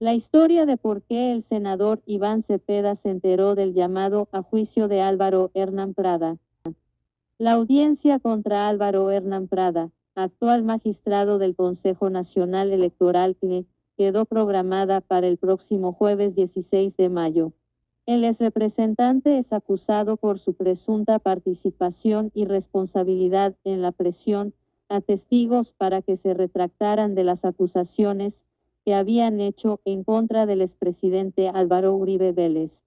La historia de por qué el senador Iván Cepeda se enteró del llamado a juicio de Álvaro Hernán Prada. La audiencia contra Álvaro Hernán Prada, actual magistrado del Consejo Nacional Electoral, que quedó programada para el próximo jueves 16 de mayo. El exrepresentante es acusado por su presunta participación y responsabilidad en la presión a testigos para que se retractaran de las acusaciones que habían hecho en contra del expresidente Álvaro Uribe Vélez.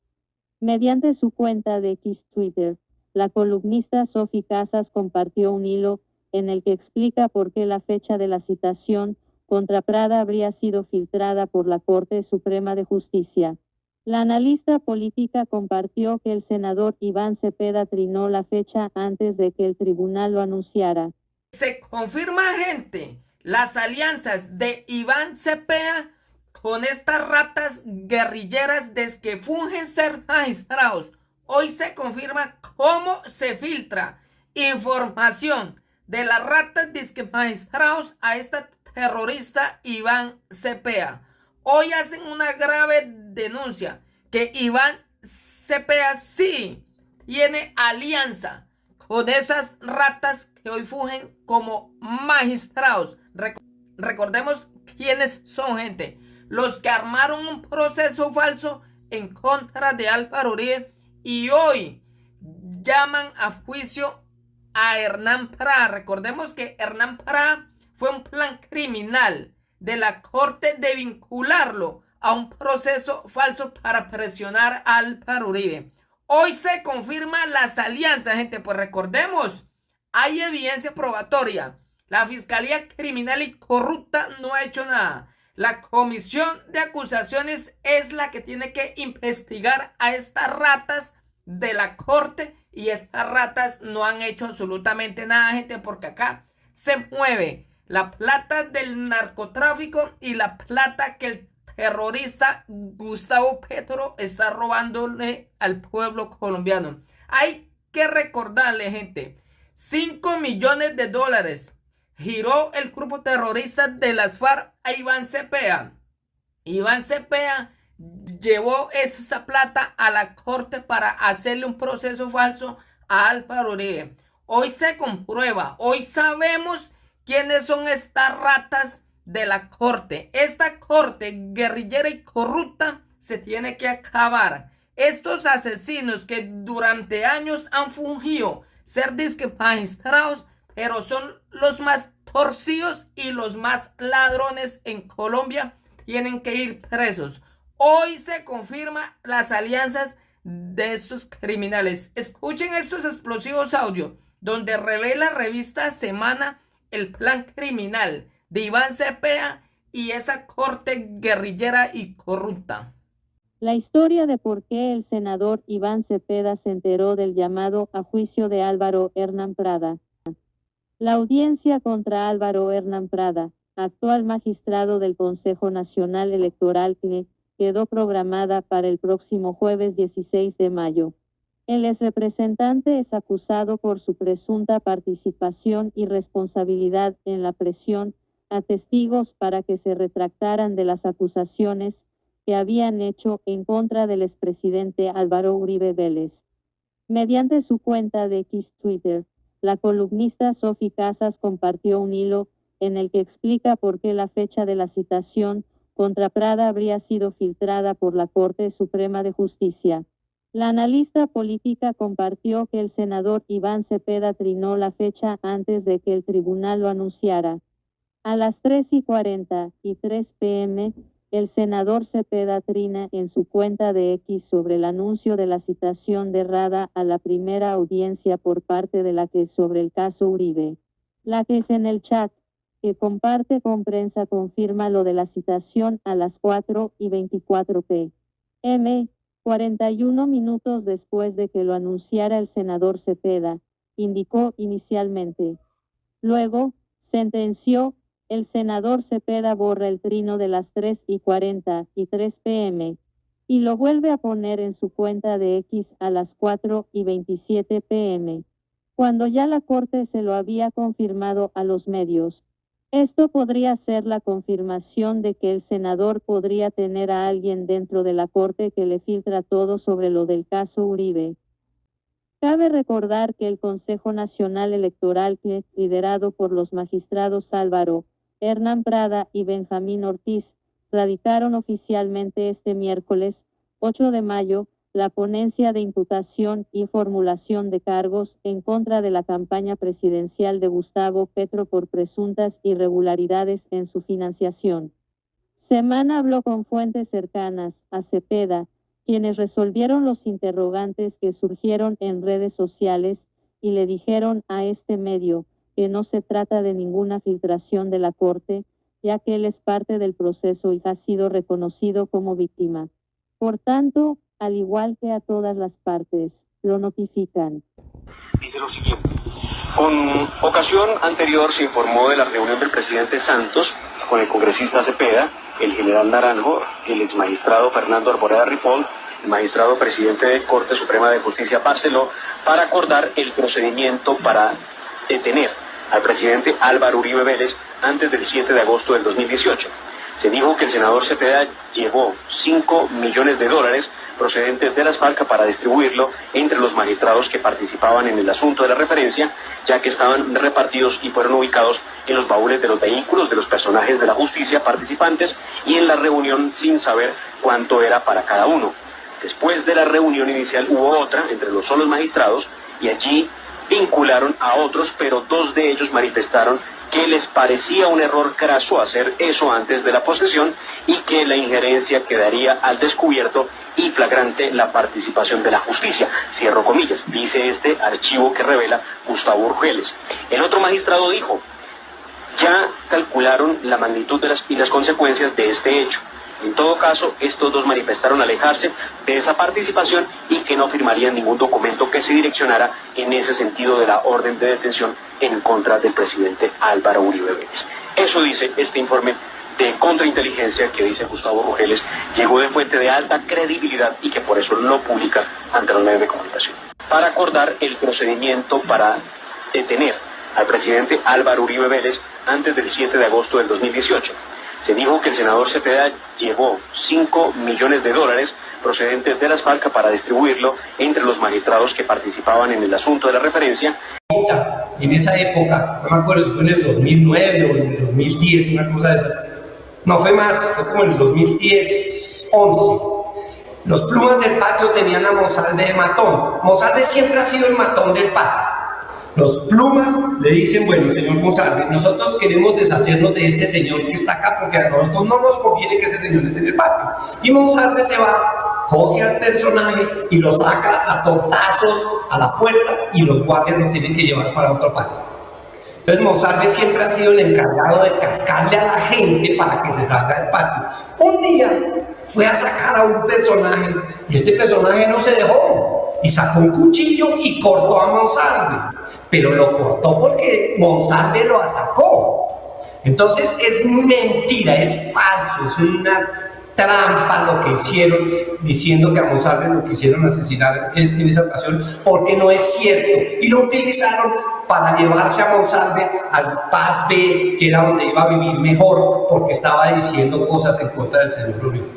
Mediante su cuenta de X Twitter, la columnista Sofi Casas compartió un hilo en el que explica por qué la fecha de la citación contra Prada habría sido filtrada por la Corte Suprema de Justicia. La analista política compartió que el senador Iván Cepeda trinó la fecha antes de que el tribunal lo anunciara. Se confirma, gente, las alianzas de Iván Cepeda con estas ratas guerrilleras desde que fungen ser magistrados. Hoy se confirma cómo se filtra información de las ratas disque magistrados a esta terrorista Iván Cepeda. Hoy hacen una grave denuncia que Iván Cepeda sí tiene alianza con estas ratas que hoy fungen como magistrados. Recordemos quiénes son, gente. Los que armaron un proceso falso en contra de Álvaro Uribe y hoy llaman a juicio a Hernán Prada. Recordemos que Hernán Prada fue un plan criminal de la Corte de vincularlo a un proceso falso para presionar a Álvaro Uribe. Hoy se confirman las alianzas, gente, pues recordemos, hay evidencia probatoria. La Fiscalía Criminal y Corrupta no ha hecho nada. La Comisión de Acusaciones es la que tiene que investigar a estas ratas de la Corte y estas ratas no han hecho absolutamente nada, gente, porque acá se mueve la plata del narcotráfico y la plata que el terrorista Gustavo Petro está robándole al pueblo colombiano. Hay que recordarle, gente, 5 millones de dólares giró el grupo terrorista de las FARC a Iván Cepeda. Iván Cepeda llevó esa plata a la corte para hacerle un proceso falso a Álvaro Uribe. Hoy se comprueba, hoy sabemos quiénes son estas ratas de la corte. Esta corte guerrillera y corrupta se tiene que acabar. Estos asesinos que durante años han fungido ser disque magistrados, pero son los más torcidos y los más ladrones en Colombia, tienen que ir presos. Hoy se confirman las alianzas de estos criminales. Escuchen estos explosivos audios donde revela revista Semana el plan criminal de Iván Cepeda y esa corte guerrillera y corrupta. La historia de por qué el senador Iván Cepeda se enteró del llamado a juicio de Álvaro Hernán Prada. La audiencia contra Álvaro Hernán Prada, actual magistrado del Consejo Nacional Electoral, que quedó programada para el próximo jueves 16 de mayo. El exrepresentante es acusado por su presunta participación y responsabilidad en la presión a testigos para que se retractaran de las acusaciones que habían hecho en contra del expresidente Álvaro Uribe Vélez. Mediante su cuenta de X Twitter, la columnista Sofi Casas compartió un hilo en el que explica por qué la fecha de la citación contra Prada habría sido filtrada por la Corte Suprema de Justicia. La analista política compartió que el senador Iván Cepeda trinó la fecha antes de que el tribunal lo anunciara. A las 3:43 p.m., el senador Cepeda trina en su cuenta de X sobre el anuncio de la citación de Rada a la primera audiencia por parte de la que sobre el caso Uribe. La que es en el chat, que comparte con prensa, confirma lo de la citación a las 4:24 p.m., 41 minutos después de que lo anunciara el senador Cepeda, indicó inicialmente. Luego, sentenció, el senador Cepeda borra el trino de las 3:43 p.m. y lo vuelve a poner en su cuenta de X a las 4:27 p.m., cuando ya la Corte se lo había confirmado a los medios. Esto podría ser la confirmación de que el senador podría tener a alguien dentro de la corte que le filtra todo sobre lo del caso Uribe. Cabe recordar que el Consejo Nacional Electoral, liderado por los magistrados Álvaro Hernán Prada y Benjamín Ortiz, radicaron oficialmente este miércoles 8 de mayo la ponencia de imputación y formulación de cargos en contra de la campaña presidencial de Gustavo Petro por presuntas irregularidades en su financiación. Semana habló con fuentes cercanas a Cepeda, quienes resolvieron los interrogantes que surgieron en redes sociales y le dijeron a este medio que no se trata de ninguna filtración de la Corte, ya que él es parte del proceso y ha sido reconocido como víctima. Por tanto, al igual que a todas las partes, lo notifican. Dice lo siguiente: con ocasión anterior se informó de la reunión del presidente Santos con el congresista Cepeda, el general Naranjo, el exmagistrado Fernando Arboleda Ripoll, el magistrado presidente de Corte Suprema de Justicia Barceló, para acordar el procedimiento para detener al presidente Álvaro Uribe Vélez antes del 7 de agosto del 2018. Se dijo que el senador Cepeda llevó $5 millones procedentes de las FARC para distribuirlo entre los magistrados que participaban en el asunto de la referencia, ya que estaban repartidos y fueron ubicados en los baúles de los vehículos de los personajes de la justicia participantes y en la reunión sin saber cuánto era para cada uno. Después de la reunión inicial hubo otra entre los solos magistrados y allí vincularon a otros, pero 2 de ellos manifestaron que les parecía un error craso hacer eso antes de la posesión y que la injerencia quedaría al descubierto y flagrante la participación de la justicia, cierro comillas, dice este archivo que revela Gustavo Urgeles. El otro magistrado dijo: ya calcularon la magnitud de las consecuencias de este hecho. En todo caso, estos 2 manifestaron alejarse de esa participación y que no firmarían ningún documento que se direccionara en ese sentido de la orden de detención en contra del presidente Álvaro Uribe Vélez. Eso dice este informe de contrainteligencia que dice Gustavo Urgeles, llegó de fuente de alta credibilidad y que por eso lo publica ante los medios de comunicación. Para acordar el procedimiento para detener al presidente Álvaro Uribe Vélez antes del 7 de agosto del 2018. Se dijo que el senador Cepeda llevó $5 millones procedentes de las FARC para distribuirlo entre los magistrados que participaban en el asunto de la referencia. En esa época, no me acuerdo si fue en el 2009 o en el 2010, una cosa de esas. No fue más, fue como en el 2010, 11. Los Plumas del Patio tenían a Monsalve de matón. Monsalve siempre ha sido el matón del patio. Los Plumas le dicen: bueno, señor Monsalve, nosotros queremos deshacernos de este señor que está acá porque a nosotros no nos conviene que ese señor esté en el patio. Y Monsalve se va, coge al personaje y lo saca a tortazos a la puerta y los guardias lo tienen que llevar para otro patio. Entonces Monsalve siempre ha sido el encargado de cascarle a la gente para que se salga del patio. Un día fue a sacar a un personaje y este personaje no se dejó y sacó un cuchillo y cortó a Monsalve. Pero lo cortó porque Monsalve lo atacó. Entonces es mentira, es falso, es una trampa lo que hicieron diciendo que a Monsalve lo quisieron asesinar en esa ocasión, porque no es cierto. Y lo utilizaron para llevarse a Monsalve al Paz B, que era donde iba a vivir mejor, porque estaba diciendo cosas en contra del señor Uribe.